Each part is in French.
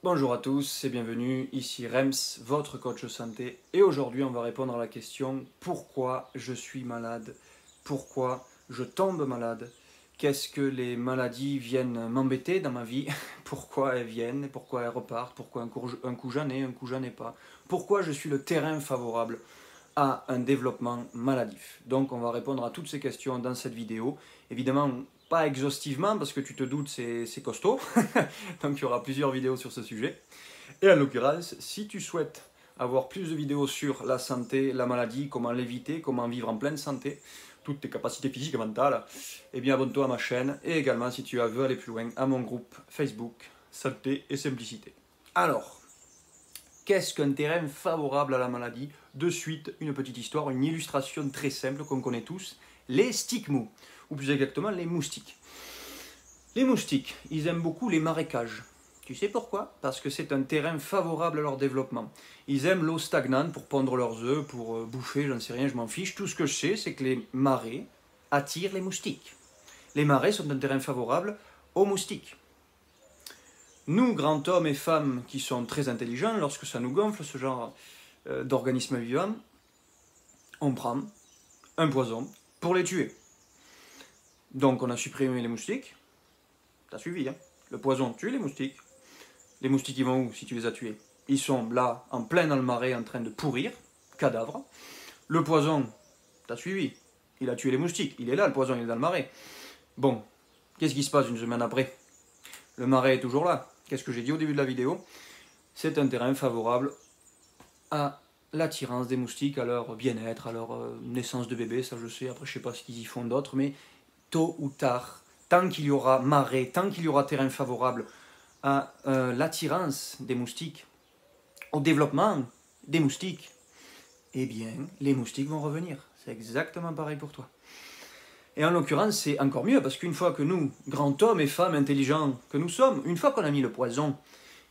Bonjour à tous et bienvenue, ici Rems, votre coach santé. Et aujourd'hui, on va répondre à la question pourquoi je suis malade, pourquoi je tombe malade, qu'est-ce que les maladies viennent m'embêter dans ma vie, pourquoi elles viennent, pourquoi elles repartent, pourquoi un coup j'en ai, un coup j'en ai pas, pourquoi je suis le terrain favorable à un développement maladif. Donc on va répondre à toutes ces questions dans cette vidéo. Évidemment, pas exhaustivement parce que tu te doutes c'est costaud, donc il y aura plusieurs vidéos sur ce sujet. Et en l'occurrence, si tu souhaites avoir plus de vidéos sur la santé, la maladie, comment l'éviter, comment vivre en pleine santé, toutes tes capacités physiques et mentales, eh bien abonne-toi à ma chaîne et également si tu veux aller plus loin à mon groupe Facebook Santé et Simplicité. Alors, qu'est-ce qu'un terrain favorable à la maladie? De suite, une petite histoire, une illustration très simple qu'on connaît tous, les stigmos, ou plus exactement les moustiques. Les moustiques, ils aiment beaucoup les marécages. Tu sais pourquoi? Parce que c'est un terrain favorable à leur développement. Ils aiment l'eau stagnante pour pondre leurs œufs, pour bouffer, j'en sais rien, je m'en fiche. Tout ce que je sais, c'est que les marais attirent les moustiques. Les marais sont un terrain favorable aux moustiques. Nous, grands hommes et femmes qui sont très intelligents, lorsque ça nous gonfle, ce genre d'organismes vivants, on prend un poison pour les tuer. Donc on a supprimé les moustiques. T'as suivi, hein? Le poison tue les moustiques. Les moustiques, ils vont où si tu les as tués? Ils sont là, en plein dans le marais, en train de pourrir, cadavres. Le poison, t'as suivi? Il a tué les moustiques. Il est là, le poison, il est dans le marais. Bon, qu'est-ce qui se passe une semaine après? Le marais est toujours là. Qu'est-ce que j'ai dit au début de la vidéo? C'est un terrain favorable à l'attirance des moustiques, à leur bien-être, à leur naissance de bébé, ça je sais, après je sais pas ce qu'ils y font d'autre, mais tôt ou tard, tant qu'il y aura marais, tant qu'il y aura terrain favorable à l'attirance des moustiques, au développement des moustiques, eh bien, les moustiques vont revenir. C'est exactement pareil pour toi. Et en l'occurrence, c'est encore mieux, parce qu'une fois que nous, grands hommes et femmes intelligents que nous sommes, une fois qu'on a mis le poison,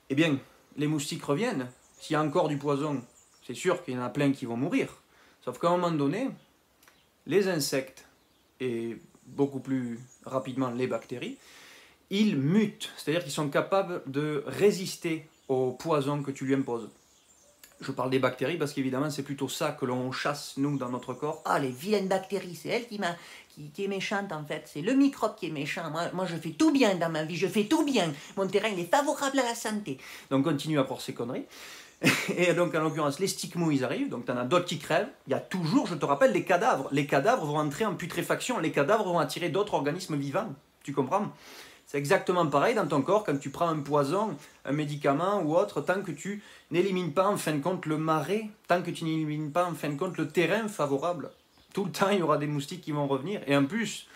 eh bien, les moustiques reviennent. S'il y a encore du poison, c'est sûr qu'il y en a plein qui vont mourir. Sauf qu'à un moment donné, les insectes, et beaucoup plus rapidement les bactéries, ils mutent, c'est-à-dire qu'ils sont capables de résister au poison que tu lui imposes. Je parle des bactéries parce qu'évidemment c'est plutôt ça que l'on chasse nous dans notre corps. Ah, les vilaines bactéries, c'est elle qui est méchante en fait, c'est le microbe qui est méchant. Moi je fais tout bien dans ma vie, je fais tout bien. Mon terrain il est favorable à la santé. Donc continue à croire ces conneries. Et donc en l'occurrence les stigmos ils arrivent, donc tu en as d'autres qui crèvent. Il y a toujours, je te rappelle, les cadavres. Les cadavres vont entrer en putréfaction, les cadavres vont attirer d'autres organismes vivants. Tu comprends? C'est exactement pareil dans ton corps quand tu prends un poison, un médicament ou autre, tant que tu n'élimines pas en fin de compte le marais, tant que tu n'élimines pas en fin de compte le terrain favorable. Tout le temps il y aura des moustiques qui vont revenir. Et en plus,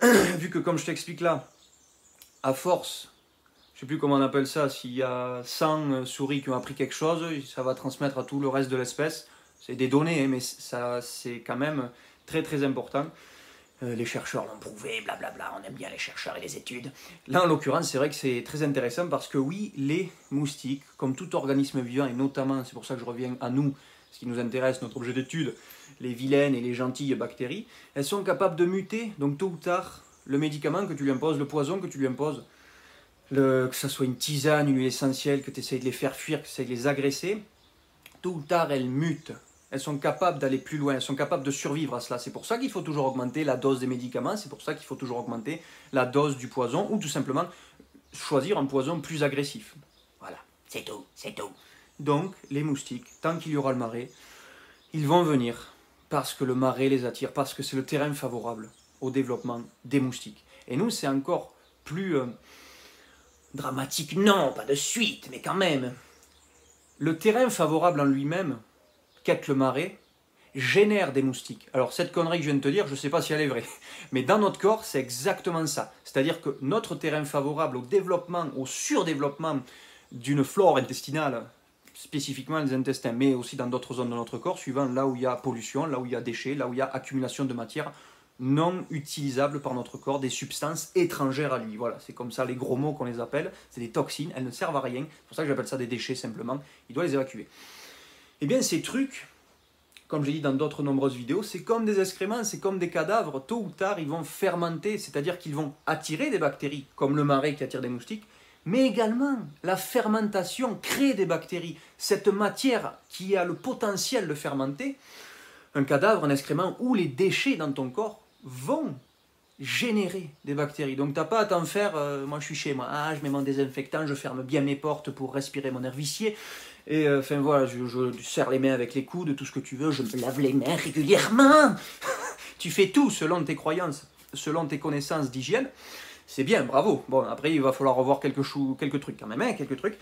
vu que comme je t'explique là, à force, je ne sais plus comment on appelle ça, s'il y a 100 souris qui ont appris quelque chose, ça va transmettre à tout le reste de l'espèce. C'est des données, mais ça c'est quand même très très important. Les chercheurs l'ont prouvé, blablabla, on aime bien les chercheurs et les études. Là, en l'occurrence, c'est vrai que c'est très intéressant parce que oui, les moustiques, comme tout organisme vivant, et notamment, c'est pour ça que je reviens à nous, ce qui nous intéresse, notre objet d'étude, les vilaines et les gentilles bactéries, elles sont capables de muter, donc tôt ou tard, le médicament que tu lui imposes, le poison que tu lui imposes, que ce soit une tisane, une huile essentielle, que tu essayes de les faire fuir, que tu essayes de les agresser, tôt ou tard, elles mutent. Elles sont capables d'aller plus loin, elles sont capables de survivre à cela. C'est pour ça qu'il faut toujours augmenter la dose des médicaments, c'est pour ça qu'il faut toujours augmenter la dose du poison, ou tout simplement choisir un poison plus agressif. Voilà, c'est tout, c'est tout. Donc, les moustiques, tant qu'il y aura le marais, ils vont venir, parce que le marais les attire, parce que c'est le terrain favorable au développement des moustiques. Et nous, c'est encore plus dramatique, non, pas de suite, mais quand même. Le terrain favorable en lui-même, qu'est le marais, génère des moustiques. Alors cette connerie que je viens de te dire, je ne sais pas si elle est vraie, mais dans notre corps, c'est exactement ça. C'est-à-dire que notre terrain favorable au développement, au surdéveloppement d'une flore intestinale, spécifiquement les intestins, mais aussi dans d'autres zones de notre corps, suivant là où il y a pollution, là où il y a déchets, là où il y a accumulation de matière non utilisables par notre corps, des substances étrangères à lui. Voilà, c'est comme ça les gros mots qu'on les appelle, c'est des toxines, elles ne servent à rien, c'est pour ça que j'appelle ça des déchets simplement, il doit les évacuer. Eh bien, ces trucs, comme j'ai dit dans d'autres nombreuses vidéos, c'est comme des excréments, c'est comme des cadavres. Tôt ou tard, ils vont fermenter, c'est-à-dire qu'ils vont attirer des bactéries, comme le marais qui attire des moustiques, Mais également, la fermentation crée des bactéries. Cette matière qui a le potentiel de fermenter, un cadavre, un excrément ou les déchets dans ton corps vont générer des bactéries. Donc tu n'as pas à t'en faire, moi je suis chez moi, je mets mon désinfectant, je ferme bien mes portes pour respirer mon air vicié, et enfin voilà, je serre les mains avec les coudes, tout ce que tu veux, je me lave les mains régulièrement. Tu fais tout selon tes croyances, selon tes connaissances d'hygiène, c'est bien, bravo. Bon, après il va falloir revoir quelques trucs quand même, hein, quelques trucs.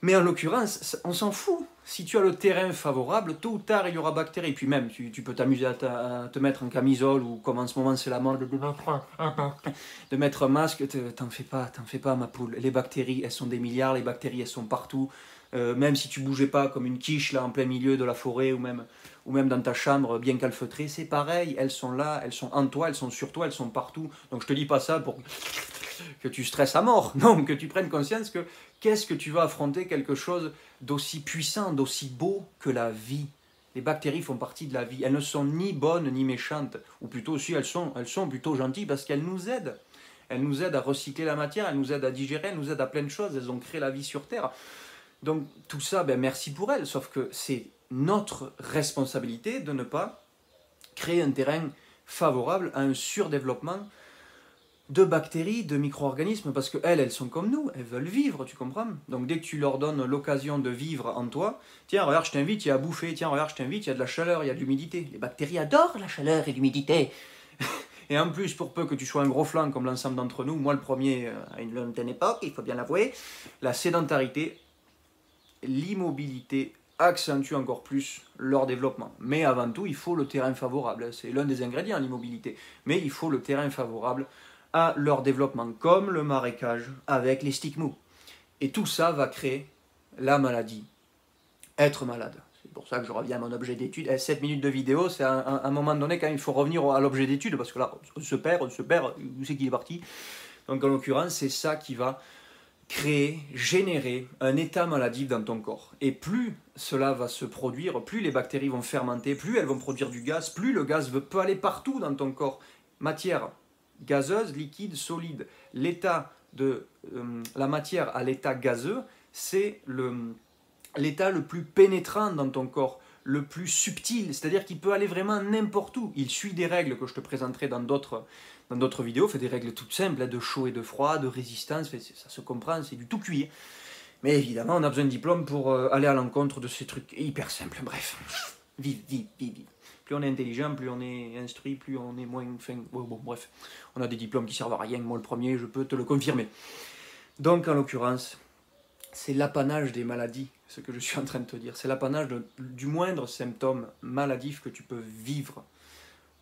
Mais en l'occurrence, on s'en fout. Si tu as le terrain favorable, tôt ou tard, il y aura bactéries. Puis même, tu peux t'amuser à te mettre en camisole, ou comme en ce moment c'est la mode de mettre un masque. T'en fais pas, ma poule. Les bactéries, elles sont des milliards, les bactéries, elles sont partout. Même si tu bougeais pas comme une quiche là en plein milieu de la forêt, ou même dans ta chambre bien calfeutrée, c'est pareil. Elles sont là, elles sont en toi, elles sont sur toi, elles sont partout. Donc je te dis pas ça pour que tu stresses à mort. Non, que tu prennes conscience que qu'est-ce que tu vas affronter, quelque chose d'aussi puissant, d'aussi beau que la vie. Les bactéries font partie de la vie. Elles ne sont ni bonnes ni méchantes. Ou plutôt, si elles sont plutôt gentilles parce qu'elles nous aident. Elles nous aident à recycler la matière, elles nous aident à digérer, elles nous aident à plein de choses. Elles ont créé la vie sur Terre. Donc tout ça, merci pour elles. Sauf que c'est notre responsabilité de ne pas créer un terrain favorable à un surdéveloppement de bactéries, de micro-organismes, parce qu'elles sont comme nous, elles veulent vivre, tu comprends? Donc dès que tu leur donnes l'occasion de vivre en toi, tiens, regarde, je t'invite, il y a à bouffer, tiens, regarde, je t'invite, il y a de la chaleur, il y a de l'humidité. Les bactéries adorent la chaleur et l'humidité. Et en plus, pour peu que tu sois un gros flanc comme l'ensemble d'entre nous, moi le premier, à une lointaine époque, il faut bien l'avouer, la sédentarité, l'immobilité accentue encore plus leur développement. Mais avant tout, il faut le terrain favorable. C'est l'un des ingrédients, l'immobilité. Mais il faut le terrain favorable à leur développement, comme le marécage avec les sticks mous. Et tout ça va créer la maladie, être malade. C'est pour ça que je reviens à mon objet d'étude. 7 minutes de vidéo, c'est à un moment donné quand il faut revenir à l'objet d'étude, parce que là, on se perd, où c'est qu'il est parti? Donc en l'occurrence, c'est ça qui va créer, générer un état maladif dans ton corps. Et plus cela va se produire, plus les bactéries vont fermenter, plus elles vont produire du gaz, plus le gaz peut aller partout dans ton corps. Matière gazeuse, liquide, solide. L'état de la matière à l'état gazeux, c'est l'état le plus pénétrant dans ton corps, le plus subtil, c'est-à-dire qu'il peut aller vraiment n'importe où. Il suit des règles que je te présenterai dans d'autres vidéos, fait des règles toutes simples, de chaud et de froid, de résistance, ça se comprend, c'est du tout cuit. Mais évidemment, on a besoin de diplôme pour aller à l'encontre de ces trucs hyper simples. Bref, vive. Plus on est intelligent, plus on est instruit, plus on est moins... Enfin, bon, bref, on a des diplômes qui servent à rien. Moi, le premier, je peux te le confirmer. Donc, en l'occurrence, c'est l'apanage des maladies, ce que je suis en train de te dire. C'est l'apanage du moindre symptôme maladif que tu peux vivre.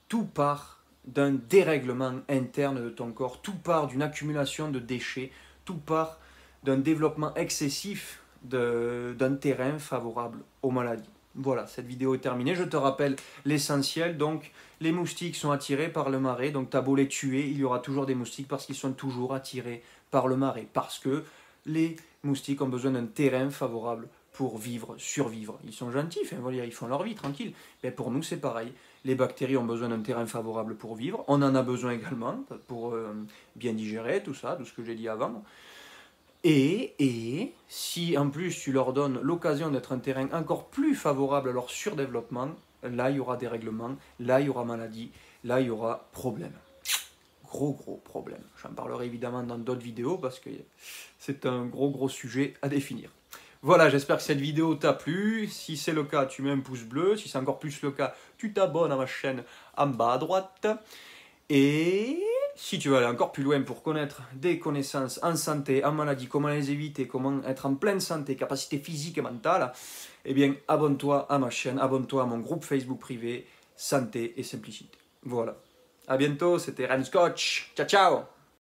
Tout part d'un dérèglement interne de ton corps. Tout part d'une accumulation de déchets. Tout part d'un développement excessif d'un terrain favorable aux maladies. Voilà, cette vidéo est terminée. Je te rappelle l'essentiel. Donc, les moustiques sont attirés par le marais. Donc, t'as beau les tuer, il y aura toujours des moustiques parce qu'ils sont toujours attirés par le marais. Parce que les moustiques ont besoin d'un terrain favorable pour vivre, survivre. Ils sont gentils, ils font leur vie tranquille. Mais pour nous, c'est pareil. Les bactéries ont besoin d'un terrain favorable pour vivre. On en a besoin également pour bien digérer tout ça, tout ce que j'ai dit avant. Et si en plus tu leur donnes l'occasion d'être un terrain encore plus favorable à leur surdéveloppement, là il y aura dérèglement, là il y aura maladie, là il y aura problème. Gros problème. J'en parlerai évidemment dans d'autres vidéos parce que c'est un gros sujet à définir. Voilà, j'espère que cette vidéo t'a plu. Si c'est le cas, tu mets un pouce bleu. Si c'est encore plus le cas, tu t'abonnes à ma chaîne en bas à droite. Et si tu veux aller encore plus loin pour connaître des connaissances en santé, en maladie, comment les éviter, comment être en pleine santé, capacité physique et mentale, eh bien abonne-toi à ma chaîne, abonne-toi à mon groupe Facebook privé Santé et Simplicité. Voilà. À bientôt, c'était Rems Coach. Ciao, ciao!